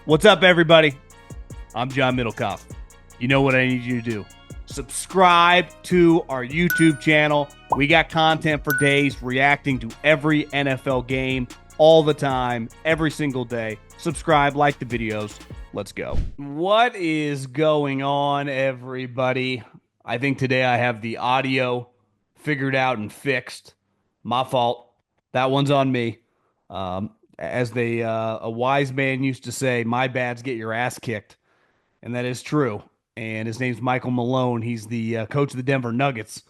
What's up, everybody? I'm John Middlekauff. You know what I need you to do. Subscribe to our YouTube channel. We got content for days reacting to every NFL game all the time, every single day. Subscribe, like the videos. Let's go. What is going on, everybody? I think today I have the audio figured out and fixed. My fault. That one's on me. As a wise man used to say, my bad's get your ass kicked. And that is true. And his name's Michael Malone. He's the coach of the Denver Nuggets,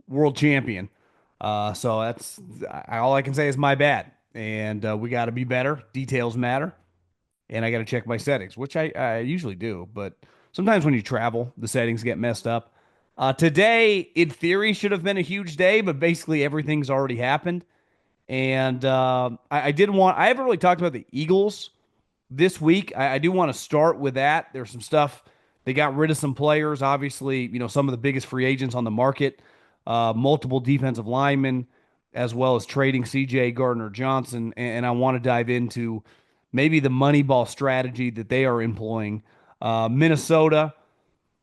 world champion. So that's all I can say is my bad. And we got to be better. Details matter. And I got to check my settings, which I usually do. But sometimes when you travel, the settings get messed up. Today, in theory, should have been a huge day, but basically everything's already happened. And I haven't really talked about the Eagles this week. I do want to start with that. There's some stuff. They got rid of some players, obviously, some of the biggest free agents on the market, multiple defensive linemen, as well as trading CJ Gardner-Johnson. And I want to dive into maybe the Moneyball strategy that they are employing. Minnesota,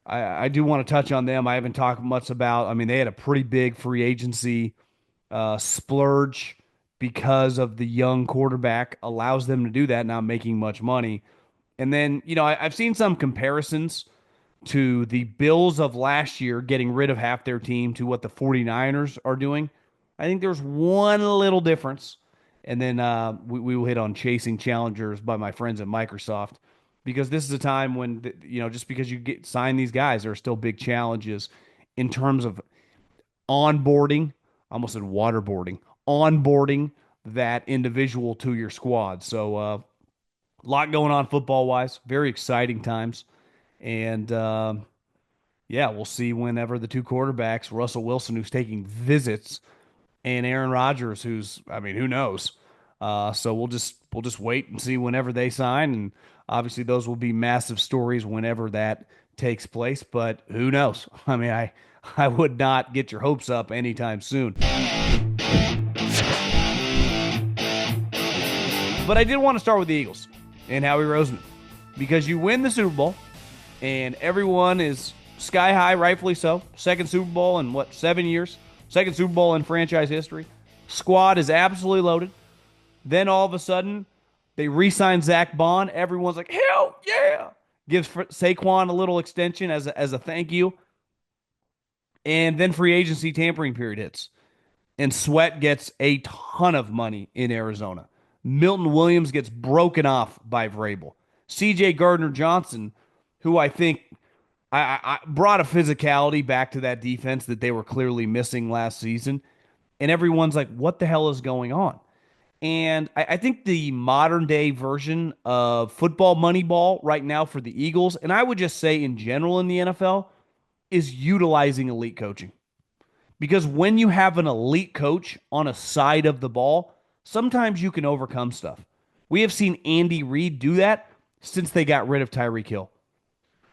I do want to touch on them. I haven't talked much about. I mean, they had a pretty big free agency splurge because of the young quarterback, allows them to do that, not making much money. And then, I've seen some comparisons to the Bills of last year getting rid of half their team to what the 49ers are doing. I think there's one little difference. And then we will hit on chasing challengers by my friends at Microsoft, because this is a time when, just because you sign these guys, there are still big challenges in terms of onboarding. I almost said waterboarding, onboarding that individual to your squad. So a lot going on football wise, very exciting times. And yeah, we'll see whenever the two quarterbacks, Russell Wilson, who's taking visits, and Aaron Rodgers, who knows? So we'll just wait and see whenever they sign, and obviously those will be massive stories whenever that takes place. But who knows? I mean, I would not get your hopes up anytime soon. But I did want to start with the Eagles and Howie Roseman, because you win the Super Bowl and everyone is sky high, rightfully so. Second Super Bowl in 7 years? Second Super Bowl in franchise history. Squad is absolutely loaded. Then all of a sudden, they re-sign Zach Bond. Everyone's like, hell yeah! Gives Saquon a little extension as a thank you. And then free agency tampering period hits. And Sweat gets a ton of money in Arizona. Milton Williams gets broken off by Vrabel. CJ Gardner-Johnson, who I think I brought a physicality back to that defense that they were clearly missing last season. And everyone's like, what the hell is going on? And I think the modern day version of football Moneyball right now for the Eagles, and I would just say in general in the NFL, is utilizing elite coaching. Because when you have an elite coach on a side of the ball, sometimes you can overcome stuff. We have seen Andy Reid do that since they got rid of Tyreek Hill.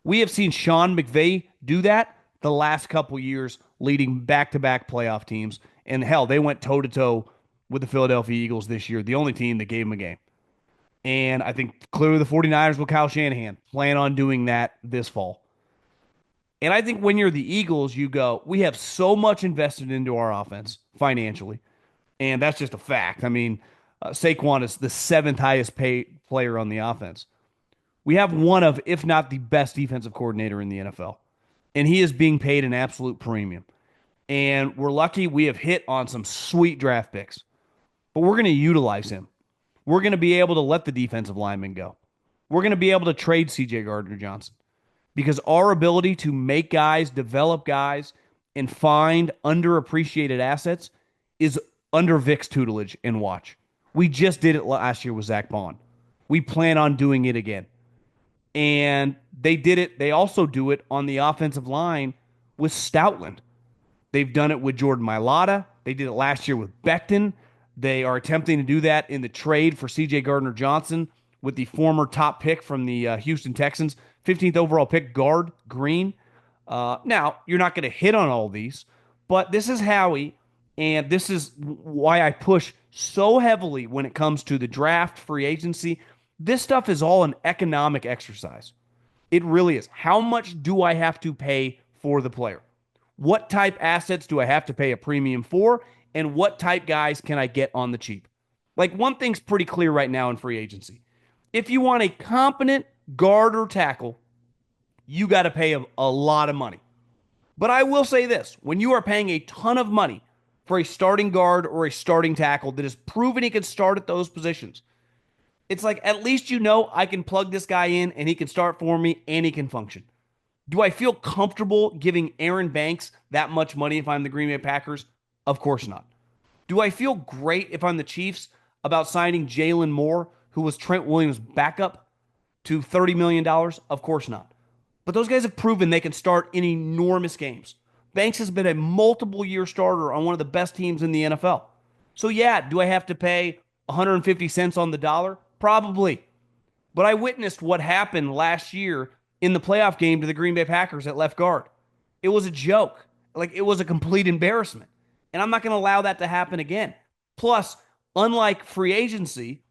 We have seen Sean McVay do that the last couple years, leading back-to-back playoff teams. And hell, they went toe-to-toe with the Philadelphia Eagles this year, the only team that gave them a game. And I think clearly the 49ers with Kyle Shanahan plan on doing that this fall. And I think when you're the Eagles, you go, we have so much invested into our offense financially. And that's just a fact. I mean, Saquon is the seventh highest paid player on the offense. We have one of, if not the best defensive coordinator in the NFL. And he is being paid an absolute premium. And we're lucky we have hit on some sweet draft picks. But we're going to utilize him. We're going to be able to let the defensive linemen go. We're going to be able to trade CJ Gardner-Johnson. Because our ability to make guys, develop guys, and find underappreciated assets is under Vic's tutelage and watch. We just did it last year with Zach Bond. We plan on doing it again. And they did it. They also do it on the offensive line with Stoutland. They've done it with Jordan Mailata. They did it last year with Becton. They are attempting to do that in the trade for CJ Gardner-Johnson with the former top pick from the Houston Texans, 15th overall pick, guard, Green. Now, you're not going to hit on all these, but this is Howie, and this is why I push so heavily when it comes to the draft, free agency, This stuff is all an economic exercise. It really is. How much do I have to pay for the player? What type assets do I have to pay a premium for? And what type guys can I get on the cheap? Like one thing's pretty clear right now in free agency. If you want a competent guard or tackle, you got to pay a lot of money. But I will say this, when you are paying a ton of money for a starting guard or a starting tackle that has proven he can start at those positions, it's like at least you know I can plug this guy in and he can start for me and he can function. Do I feel comfortable giving Aaron Banks that much money if I'm the Green Bay Packers? Of course not. Do I feel great if I'm the Chiefs about signing Jalen Moore, who was Trent Williams' backup, to $30 million? Dollars? Of course not. But those guys have proven they can start in enormous games. Banks has been a multiple year starter on one of the best teams in the NFL. So, yeah, do I have to pay 150 cents on the dollar? Probably. But I witnessed what happened last year in the playoff game to the Green Bay Packers at left guard. It was a joke. Like, it was a complete embarrassment. And I'm not going to allow that to happen again. Plus, unlike free agency,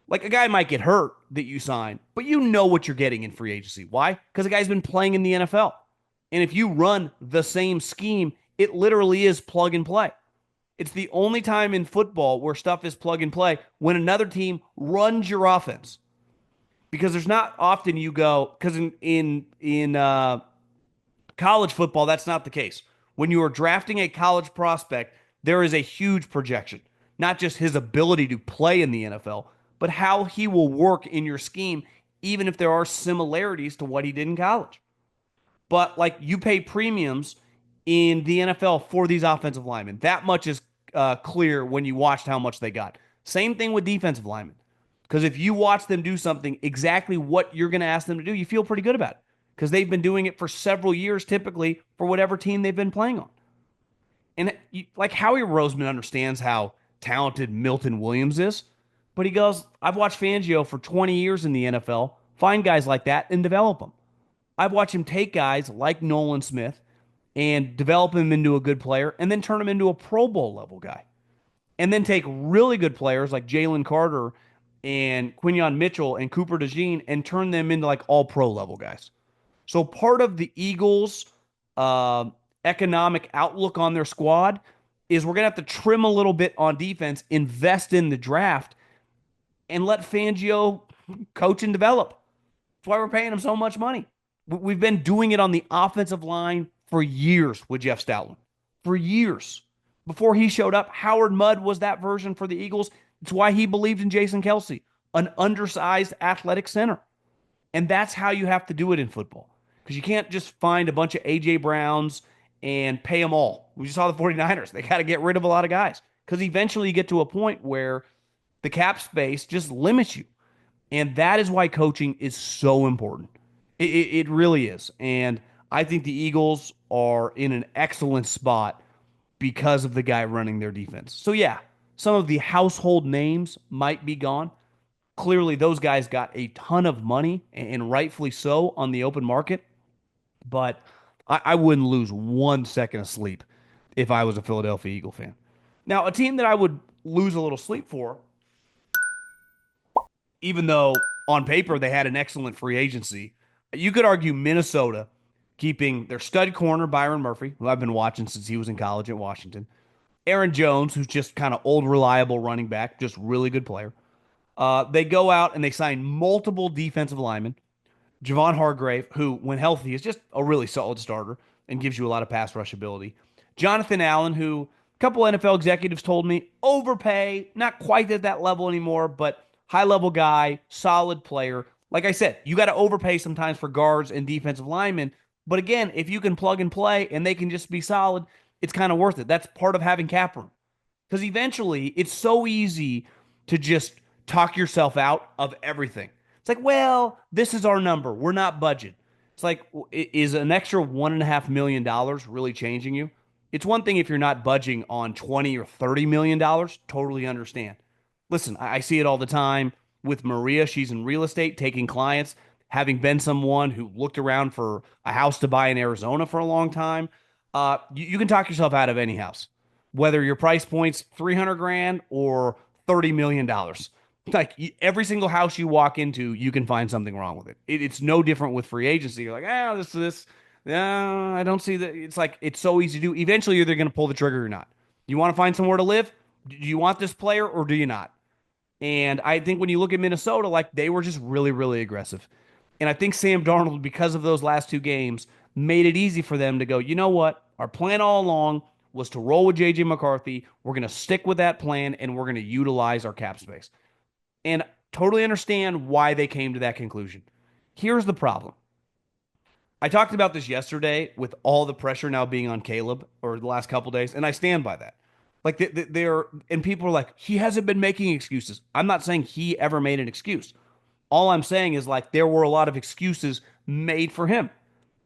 like a guy might get hurt that you sign, but you know what you're getting in free agency. Why? Because the guy's been playing in the NFL. And if you run the same scheme, it literally is plug and play. It's the only time in football where stuff is plug and play when another team runs your offense. Because there's not often you go, because in college football, that's not the case. When you are drafting a college prospect, there is a huge projection, not just his ability to play in the NFL, but how he will work in your scheme, even if there are similarities to what he did in college. But like you pay premiums in the NFL for these offensive linemen. That much is clear when you watched how much they got. Same thing with defensive linemen. Because if you watch them do something exactly what you're going to ask them to do, you feel pretty good about it. Because they've been doing it for several years, typically, for whatever team they've been playing on. And like Howie Roseman understands how talented Milton Williams is. But he goes, I've watched Fangio for 20 years in the NFL, find guys like that and develop them. I've watched him take guys like Nolan Smith and develop him into a good player and then turn him into a Pro Bowl level guy. And then take really good players like Jalen Carter and Quinyon Mitchell and Cooper DeJean and turn them into like all pro level guys. So part of the Eagles' economic outlook on their squad is we're going to have to trim a little bit on defense, invest in the draft, and let Fangio coach and develop. That's why we're paying him so much money. We've been doing it on the offensive line for years with Jeff Stoutland. For years. Before he showed up, Howard Mudd was that version for the Eagles. It's why he believed in Jason Kelsey, an undersized athletic center. And that's how you have to do it in football. Because you can't just find a bunch of A.J. Browns and pay them all. We just saw the 49ers. They got to get rid of a lot of guys. Because eventually you get to a point where the cap space just limits you. And that is why coaching is so important. It really is. And I think the Eagles are in an excellent spot because of the guy running their defense. So, yeah, some of the household names might be gone. Clearly, those guys got a ton of money, and rightfully so, on the open market. But I wouldn't lose 1 second of sleep if I was a Philadelphia Eagle fan. Now, a team that I would lose a little sleep for, even though on paper they had an excellent free agency, you could argue Minnesota keeping their stud corner, Byron Murphy, who I've been watching since he was in college at Washington. Aaron Jones, who's just kind of old, reliable running back, just really good player. They go out and they sign multiple defensive linemen. Javon Hargrave, who, when healthy, is just a really solid starter and gives you a lot of pass rush ability. Jonathan Allen, who a couple NFL executives told me overpay, not quite at that level anymore, but high level guy, solid player. Like I said, you got to overpay sometimes for guards and defensive linemen. But again, if you can plug and play and they can just be solid, it's kind of worth it. That's part of having cap room. Because eventually, it's so easy to just talk yourself out of everything. It's like, well, this is our number. We're not budget. It's like, is an extra $1.5 million really changing you? It's one thing if you're not budging on $20 or $30 million. Totally understand. Listen, I see it all the time with Maria. She's in real estate, taking clients, having been someone who looked around for a house to buy in Arizona for a long time. You can talk yourself out of any house, whether your price point's 300 grand or $30 million. Like every single house you walk into, you can find something wrong with it. It's no different with free agency. You're like, this. No, I don't see that. It's like it's so easy to do. Eventually, you're either going to pull the trigger or not. You want to find somewhere to live? Do you want this player or do you not? And I think when you look at Minnesota, like they were just really, really aggressive. And I think Sam Darnold, because of those last two games, made it easy for them to go, you know what? Our plan all along was to roll with JJ McCarthy. We're going to stick with that plan and we're going to utilize our cap space. And totally understand why they came to that conclusion. Here's the problem. I talked about this yesterday with all the pressure now being on Caleb or the last couple days, and I stand by that. Like they're and people are like, he hasn't been making excuses. I'm not saying he ever made an excuse. All I'm saying is like there were a lot of excuses made for him.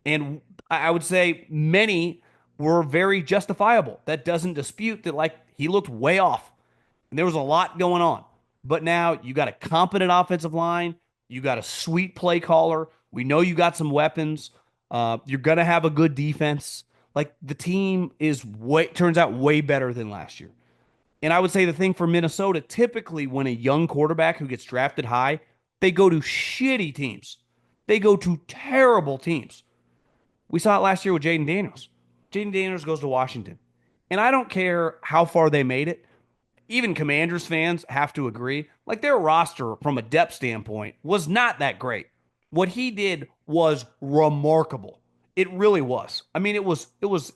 And I would say many were very justifiable. That doesn't dispute that like he looked way off. And there was a lot going on. But now you got a competent offensive line. You got a sweet play caller. We know you got some weapons. You're gonna have a good defense. Like the team is way turns out way better than last year. And I would say the thing for Minnesota, typically when a young quarterback who gets drafted high, they go to shitty teams. They go to terrible teams. We saw it last year with Jaden Daniels. Jaden Daniels goes to Washington. And I don't care how far they made it. Even Commanders fans have to agree. Like their roster from a depth standpoint was not that great. What he did was remarkable. It really was. I mean, it was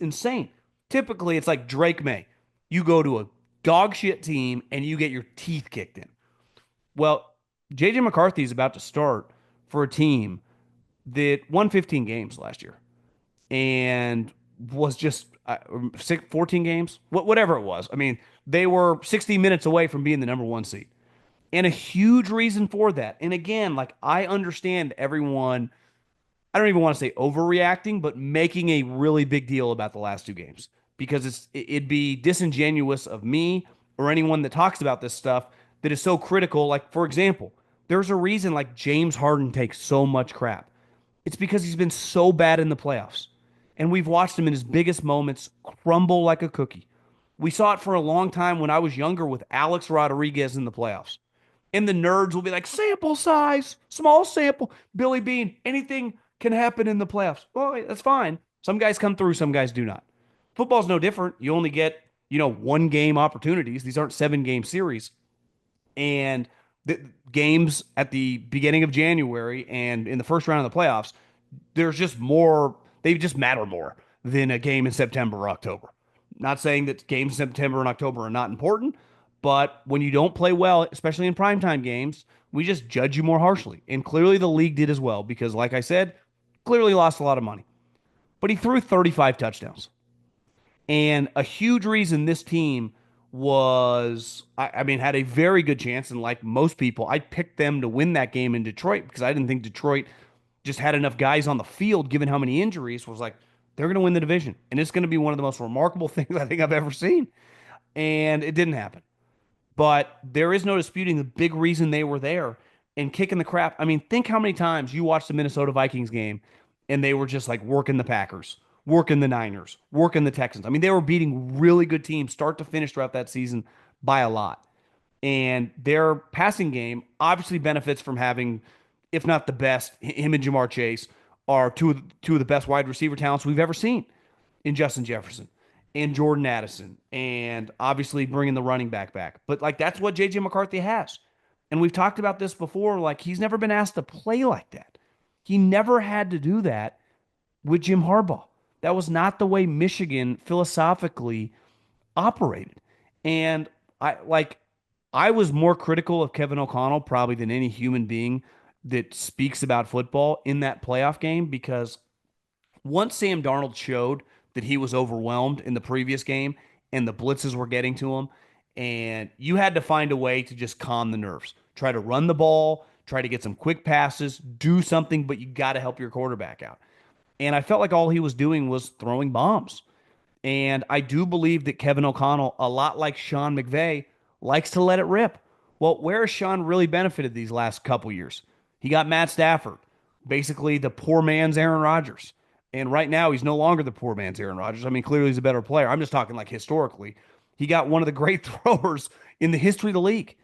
insane. Typically, it's like Drake May. You go to a dog shit team and you get your teeth kicked in. Well, JJ McCarthy is about to start for a team that won 15 games last year and was just 14 games, whatever it was. I mean, they were 60 minutes away from being the number one seed. And a huge reason for that. And again, like I understand everyone, I don't even want to say overreacting, but making a really big deal about the last two games because it'd be disingenuous of me or anyone that talks about this stuff that is so critical. Like, for example, there's a reason like James Harden takes so much crap. It's because he's been so bad in the playoffs. And we've watched him in his biggest moments crumble like a cookie. We saw it for a long time when I was younger with Alex Rodriguez in the playoffs. And the nerds will be like, sample size, small sample, Billy Bean, anything can happen in the playoffs. Well, that's fine. Some guys come through, some guys do not. Football's no different. You only get, one game opportunities. These aren't 7 game series. And the games at the beginning of January and in the first round of the playoffs, there's just more, they just matter more than a game in September or October. Not saying that games in September and October are not important, but when you don't play well, especially in primetime games, we just judge you more harshly. And clearly the league did as well because, like I said, clearly lost a lot of money. But he threw 35 touchdowns. And a huge reason this team was, I mean, had a very good chance. And like most people, I picked them to win that game in Detroit because I didn't think Detroit just had enough guys on the field, given how many injuries, was like, they're going to win the division. And it's going to be one of the most remarkable things I think I've ever seen. And it didn't happen. But there is no disputing the big reason they were there and kicking the crap. I mean, think how many times you watched the Minnesota Vikings game and they were just like working the Packers, working the Niners, working the Texans. I mean, they were beating really good teams start to finish throughout that season by a lot. And their passing game obviously benefits from having, if not the best, him and Jamar Chase are two of the best wide receiver talents we've ever seen in Justin Jefferson and Jordan Addison, and obviously bringing the running back. But like that's what JJ McCarthy has. And we've talked about this before. Like he's never been asked to play like that. He never had to do that with Jim Harbaugh. That was not the way Michigan philosophically operated. And I was more critical of Kevin O'Connell probably than any human being that speaks about football in that playoff game because once Sam Darnold showed that he was overwhelmed in the previous game and the blitzes were getting to him, and you had to find a way to just calm the nerves. Try to run the ball, try to get some quick passes, do something, but you got to help your quarterback out. And I felt like all he was doing was throwing bombs. And I do believe that Kevin O'Connell, a lot like Sean McVay, likes to let it rip. Well, where has Sean really benefited these last couple years? He got Matt Stafford, basically the poor man's Aaron Rodgers. And right now, he's no longer the poor man's Aaron Rodgers. I mean, clearly he's a better player. I'm just talking like historically. He got one of the great throwers in the history of the league.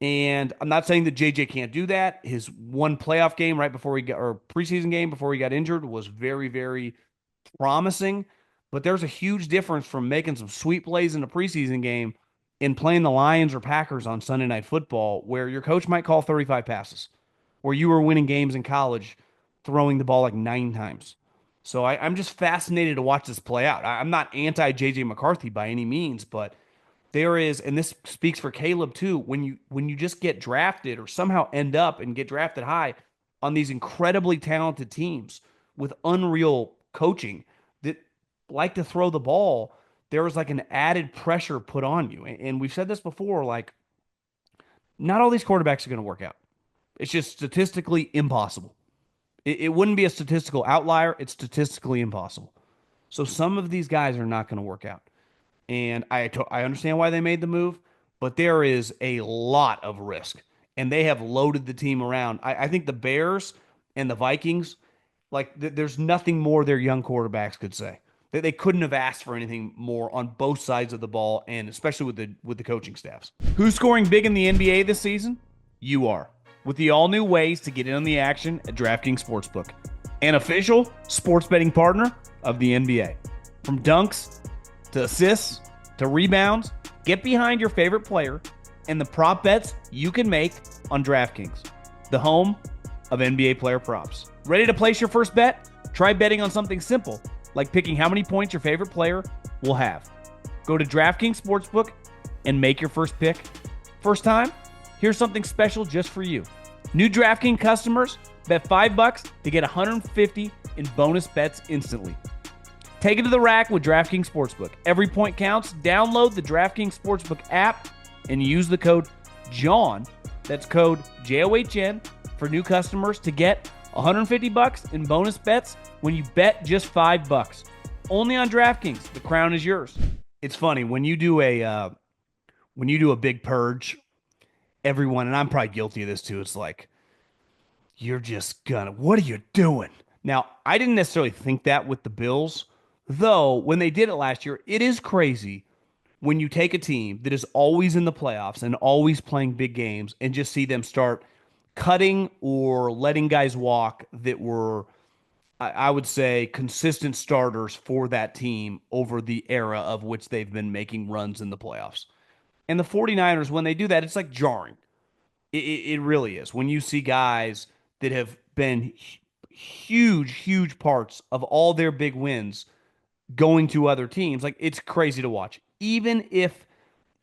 And I'm not saying that JJ can't do that. His one playoff game right before he got, or preseason game before he got injured was very, very promising. But there's a huge difference from making some sweet plays in a preseason game and playing the Lions or Packers on Sunday Night Football, where your coach might call 35 passes, where you were winning games in college throwing the ball like 9 times. So I'm just fascinated to watch this play out. I'm not anti JJ McCarthy by any means, but there is, and this speaks for Caleb too, when you just get drafted or somehow end up and get drafted high on these incredibly talented teams with unreal coaching that like to throw the ball, there is like an added pressure put on you. And we've said this before, like not all these quarterbacks are going to work out. It's just statistically impossible. It wouldn't be a statistical outlier. It's statistically impossible. So some of these guys are not going to work out. And I understand why they made the move, but there is a lot of risk. And they have loaded the team around. I think the Bears and the Vikings, like there's nothing more their young quarterbacks could say. They couldn't have asked for anything more on both sides of the ball, and especially with the coaching staffs. Who's scoring big in the NBA this season? You are. With the all-new ways to get in on the action at DraftKings Sportsbook, an official sports betting partner of the NBA. From dunks to assists to rebounds, get behind your favorite player and the prop bets you can make on DraftKings, the home of NBA player props. Ready to place your first bet? Try betting on something simple, like picking how many points your favorite player will have. Go to DraftKings Sportsbook and make your first pick. First time? Here's something special just for you. New DraftKings customers bet $5 to get $150 in bonus bets instantly. Take it to the rack with DraftKings Sportsbook. Every point counts. Download the DraftKings Sportsbook app and use the code JOHN, that's code JOHN, for new customers to get $150 in bonus bets when you bet just $5. Only on DraftKings. The crown is yours. It's funny when you do a big purge, everyone, and I'm probably guilty of this too, it's like, you're just gonna, what are you doing? Now, I didn't necessarily think that with the Bills, though when they did it last year, it is crazy when you take a team that is always in the playoffs and always playing big games and just see them start cutting or letting guys walk that were, I would say, consistent starters for that team over the era of which they've been making runs in the playoffs. And the 49ers, when they do that, it's like jarring. It really is. When you see guys that have been huge, huge parts of all their big wins going to other teams, like it's crazy to watch, even if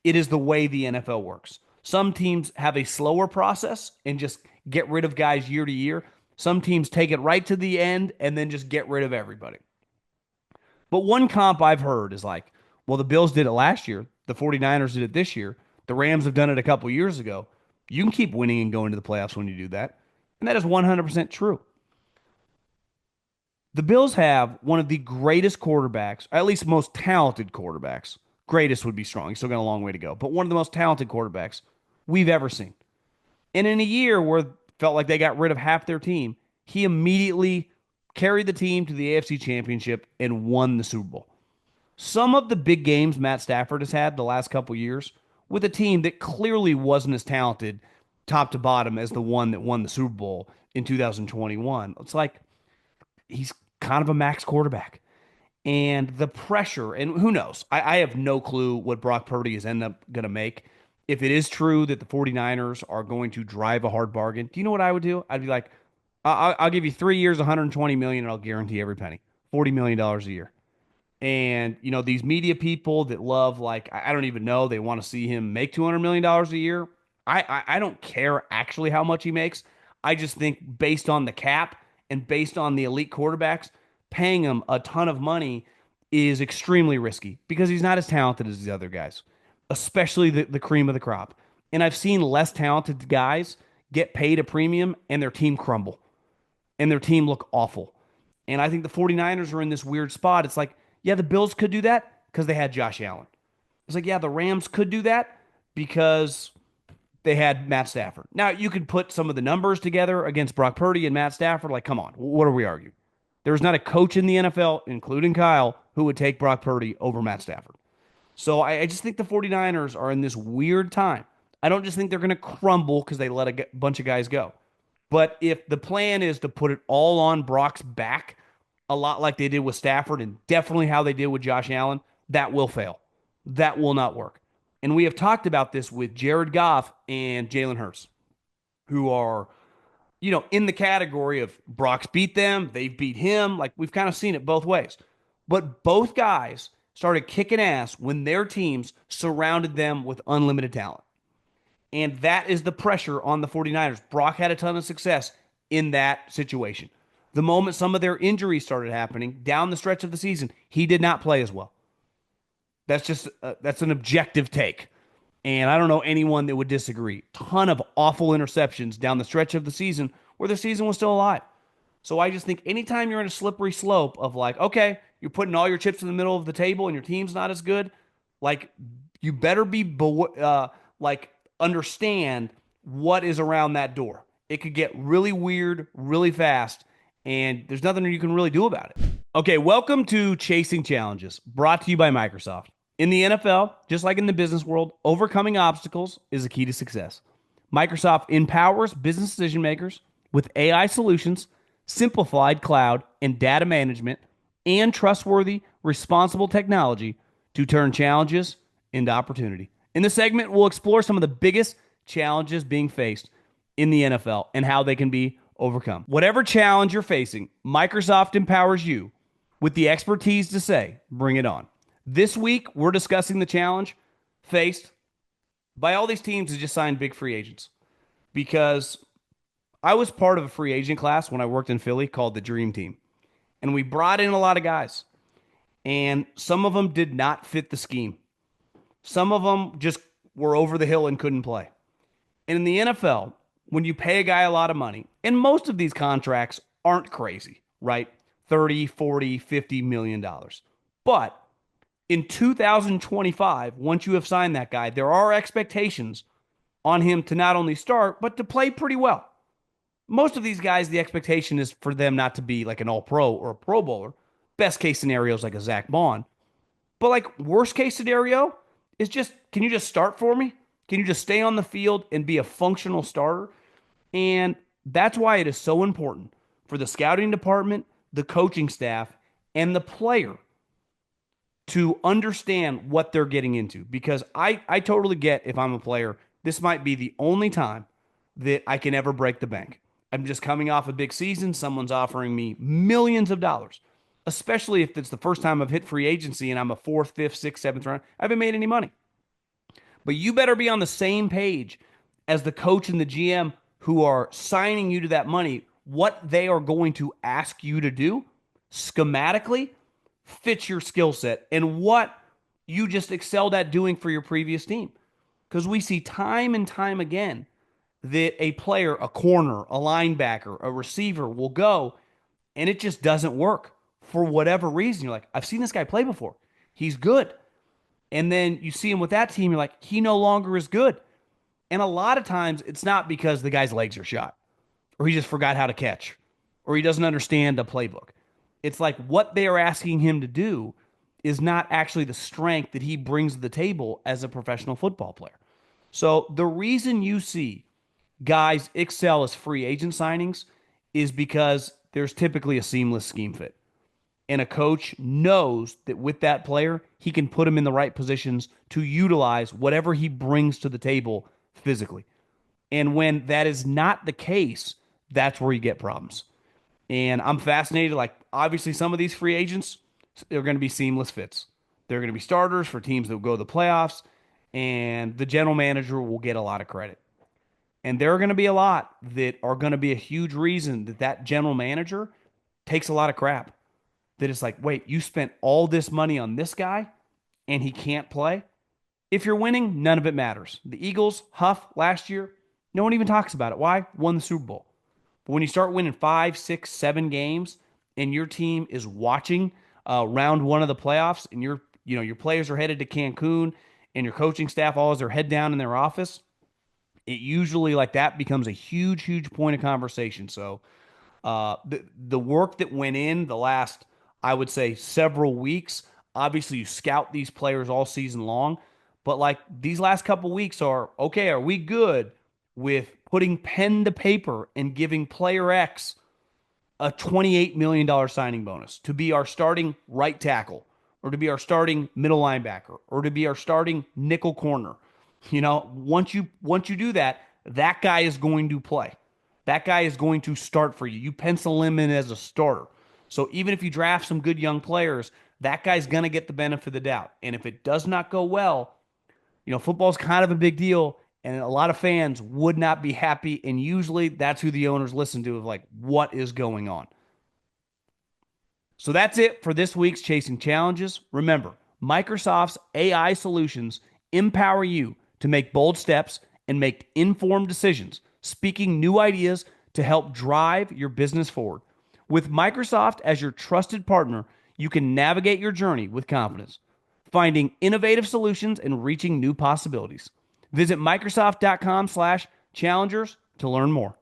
it is the way the NFL works. Some teams have a slower process and just get rid of guys year to year. Some teams take it right to the end and then just get rid of everybody. But one comp I've heard is like, well, the Bills did it last year. The 49ers did it this year. The Rams have done it a couple years ago. You can keep winning and going to the playoffs when you do that. And that is 100% true. The Bills have one of the greatest quarterbacks, at least most talented quarterbacks. Greatest would be strong. He's still got a long way to go. But one of the most talented quarterbacks we've ever seen. And in a year where it felt like they got rid of half their team, he immediately carried the team to the AFC Championship and won the Super Bowl. Some of the big games Matt Stafford has had the last couple years with a team that clearly wasn't as talented top to bottom as the one that won the Super Bowl in 2021. It's like he's kind of a max quarterback. And the pressure, and who knows? I have no clue what Brock Purdy is end up going to make. If it is true that the 49ers are going to drive a hard bargain, do you know what I would do? I'd be like, I'll give you 3 years, $120 million, and I'll guarantee every penny. $40 million a year. And, you know, these media people that love, like, I don't even know, they want to see him make $200 million a year. I don't care actually how much he makes. I just think based on the cap and based on the elite quarterbacks, paying him a ton of money is extremely risky because he's not as talented as these other guys, especially the cream of the crop. And I've seen less talented guys get paid a premium and their team crumble and their team look awful. And I think the 49ers are in this weird spot. It's like, yeah, the Bills could do that because they had Josh Allen. It's like, yeah, the Rams could do that because they had Matt Stafford. Now, you could put some of the numbers together against Brock Purdy and Matt Stafford. Like, come on, what are we arguing? There's not a coach in the NFL, including Kyle, who would take Brock Purdy over Matt Stafford. So I just think the 49ers are in this weird time. I don't just think they're going to crumble because they let a bunch of guys go. But if the plan is to put it all on Brock's back, a lot like they did with Stafford and definitely how they did with Josh Allen, that will fail. That will not work. And we have talked about this with Jared Goff and Jalen Hurts, who are, in the category of Brock's beat them, they've beat him. Like we've kind of seen it both ways. But both guys started kicking ass when their teams surrounded them with unlimited talent. And that is the pressure on the 49ers. Brock had a ton of success in that situation. The moment some of their injuries started happening down the stretch of the season, he did not play as well. That's an objective take. And I don't know anyone that would disagree. Ton of awful interceptions down the stretch of the season where the season was still alive. So I just think anytime you're in a slippery slope of like, okay, you're putting all your chips in the middle of the table and your team's not as good, like you better be like understand what is around that door. It could get really weird really fast, and there's nothing you can really do about it. Okay, welcome to Chasing Challenges, brought to you by Microsoft. In the NFL, just like in the business world, overcoming obstacles is the key to success. Microsoft empowers business decision makers with AI solutions, simplified cloud and data management, and trustworthy, responsible technology to turn challenges into opportunity. In this segment, we'll explore some of the biggest challenges being faced in the NFL and how they can be overcome. Whatever challenge you're facing, Microsoft empowers you with the expertise to say, bring it on. This week, we're discussing the challenge faced by all these teams that just signed big free agents. Because I was part of a free agent class when I worked in Philly called the Dream Team. And we brought in a lot of guys. And some of them did not fit the scheme. Some of them just were over the hill and couldn't play. And in the NFL, when you pay a guy a lot of money, and most of these contracts aren't crazy, right? 30, 40, 50 million dollars. But in 2025, once you have signed that guy, there are expectations on him to not only start, but to play pretty well. Most of these guys, the expectation is for them not to be like an all-pro or a pro bowler. Best case scenario is like a Zach Bond. But like worst case scenario is just, can you just start for me? Can you just stay on the field and be a functional starter? And that's why it is so important for the scouting department, the coaching staff, and the player to understand what they're getting into. Because I totally get, if I'm a player, this might be the only time that I can ever break the bank. I'm just coming off a big season. Someone's offering me millions of dollars, especially if it's the first time I've hit free agency and I'm a fourth, fifth, sixth, seventh round. I haven't made any money. But you better be on the same page as the coach and the GM who are signing you to that money. What they are going to ask you to do schematically fits your skill set and what you just excelled at doing for your previous team. Because we see time and time again that a player, a corner, a linebacker, a receiver will go and it just doesn't work for whatever reason. You're like, I've seen this guy play before. He's good. And then you see him with that team, you're like, he no longer is good. And a lot of times it's not because the guy's legs are shot or he just forgot how to catch or he doesn't understand a playbook. It's like what they are asking him to do is not actually the strength that he brings to the table as a professional football player. So the reason you see guys excel as free agent signings is because there's typically a seamless scheme fit. And a coach knows that with that player, he can put him in the right positions to utilize whatever he brings to the table physically. And when that is not the case, that's where you get problems. And I'm fascinated. Like, obviously, some of these free agents, they're going to be seamless fits. They're going to be starters for teams that will go to the playoffs, and the general manager will get a lot of credit. And there are going to be a lot that are going to be a huge reason that that general manager takes a lot of crap. That it's like, wait, you spent all this money on this guy and he can't play? If you're winning, none of it matters. The Eagles, Huff, last year, no one even talks about it. Why? Won the Super Bowl. But when you start winning 5, 6, 7 games and your team is watching round one of the playoffs and your players are headed to Cancun and your coaching staff all has their head down in their office, it usually like that becomes a huge, huge point of conversation. So the work that went in the last, I would say, several weeks, obviously you scout these players all season long, But like these last couple weeks are okay, are we good with putting pen to paper and giving player X a $28 million signing bonus to be our starting right tackle or to be our starting middle linebacker or to be our starting nickel corner? Once you do that, that guy is going to play. That guy is going to start for you. You pencil him in as a starter. So even if you draft some good young players, that guy's going to get the benefit of the doubt. And if it does not go well, football's kind of a big deal, and a lot of fans would not be happy. And usually that's who the owners listen to, of like, what is going on? So that's it for this week's Chasing Challenges. Remember, Microsoft's AI solutions empower you to make bold steps and make informed decisions, speaking new ideas to help drive your business forward. With Microsoft as your trusted partner, you can navigate your journey with confidence, finding innovative solutions and reaching new possibilities. Visit Microsoft.com/challengers to learn more.